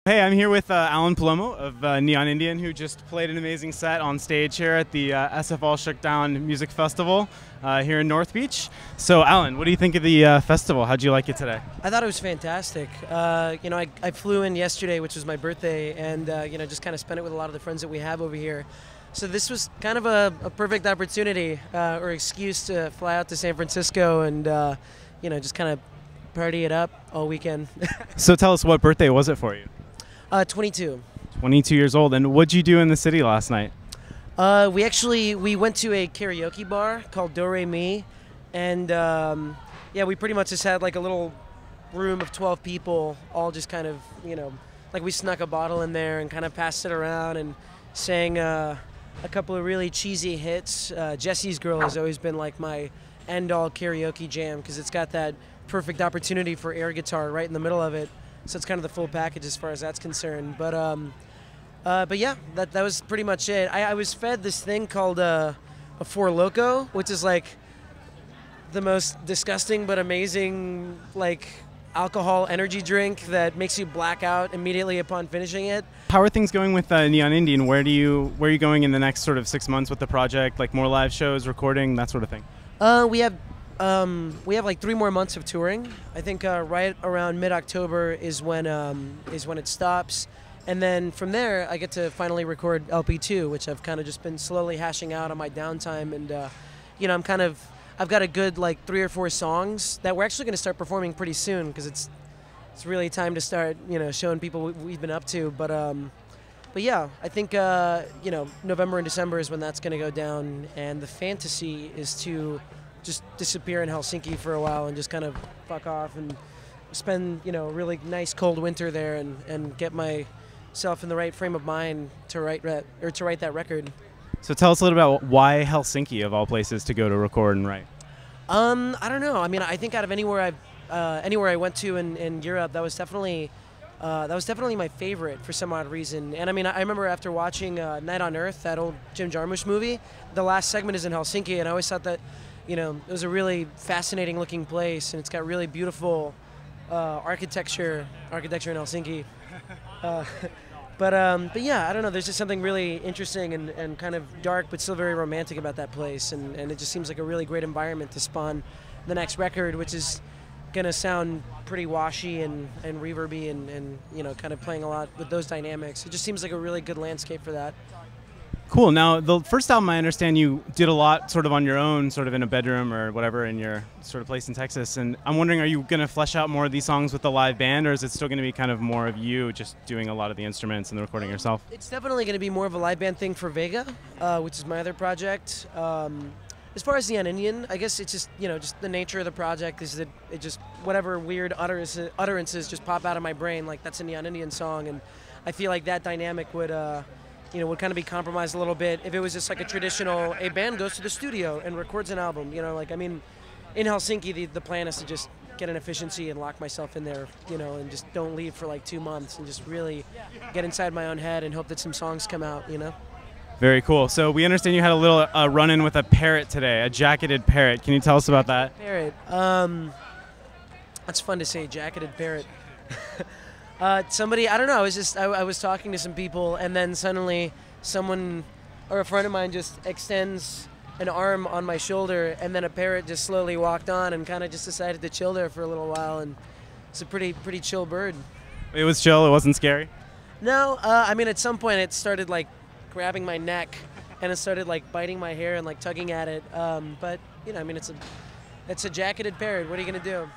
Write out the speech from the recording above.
Hey, I'm here with Alan Palomo of Neon Indian, who just played an amazing set on stage here at the SF All Shook Down Music Festival here in North Beach. So, Alan, what do you think of the festival? How'd you like it today? I thought it was fantastic. I flew in yesterday, which was my birthday, and just kind of spent it with a lot of the friends that we have over here. So this was kind of a perfect opportunity or excuse to fly out to San Francisco and just kind of party it up all weekend. So tell us, what birthday was it for you? 22. 22 years old. And what'd you do in the city last night? We went to a karaoke bar called Do Re Mi, and we pretty much just had like a little room of 12 people, all just kind of like we snuck a bottle in there and kind of passed it around and sang a couple of really cheesy hits. Jesse's Girl has always been like my end-all karaoke jam because it's got that perfect opportunity for air guitar right in the middle of it. So it's kind of the full package as far as that's concerned. But yeah, that was pretty much it. I was fed this thing called a Four Loko, which is like the most disgusting but amazing like alcohol energy drink that makes you black out immediately upon finishing it. How are things going with Neon Indian? Where are you going in the next sort of 6 months with the project? Like more live shows, recording, that sort of thing? We have like 3 more months of touring. I think right around mid-October is when it stops, and then from there I get to finally record LP2, which I've kind of just been slowly hashing out on my downtime, and I've got a good like 3 or 4 songs that we're actually going to start performing pretty soon because it's really time to start showing people what we've been up to. But yeah, I think November and December is when that's going to go down, and the fantasy is to just disappear in Helsinki for a while and just kind of fuck off and spend a really nice cold winter there and get myself in the right frame of mind to write that record. So tell us a little about why Helsinki of all places to go to record and write. I don't know. I mean, I think out of anywhere I went to in Europe, that was definitely my favorite for some odd reason. And I mean, I remember after watching Night on Earth, that old Jim Jarmusch movie, the last segment is in Helsinki, and I always thought that it was a really fascinating looking place, and it's got really beautiful architecture in Helsinki. But yeah, I don't know. There's just something really interesting and kind of dark, but still very romantic about that place, and it just seems like a really great environment to spawn the next record, which is gonna sound pretty washy and reverby and kind of playing a lot with those dynamics. It just seems like a really good landscape for that. Cool. Now, the first album, I understand you did a lot sort of on your own, sort of in a bedroom or whatever in your sort of place in Texas. And I'm wondering, are you going to flesh out more of these songs with the live band, or is it still going to be kind of more of you just doing a lot of the instruments and the recording yourself? It's definitely going to be more of a live band thing for Vega, which is my other project. As far as Neon Indian, I guess it's just just the nature of the project is that it just whatever weird utterances just pop out of my brain, like that's a Neon Indian song, and I feel like that dynamic would would kind of be compromised a little bit if it was just like a band goes to the studio and records an album. Like I mean, in Helsinki, the plan is to just get an efficiency and lock myself in there, and just don't leave for like 2 months and just really get inside my own head and hope that some songs come out, Very cool. So we understand you had a little run-in with a parrot today, a jacketed parrot. Can you tell us about that? Parrot. That's fun to say, jacketed parrot. Somebody, I don't know, I was talking to some people, and then suddenly someone or a friend of mine just extends an arm on my shoulder, and then a parrot just slowly walked on and kind of just decided to chill there for a little while, and it's a pretty chill bird. It was chill? It wasn't scary? No, I mean, at some point it started like grabbing my neck, and it started like biting my hair and like tugging at it, but I mean, it's a jacketed parrot. What are you gonna do?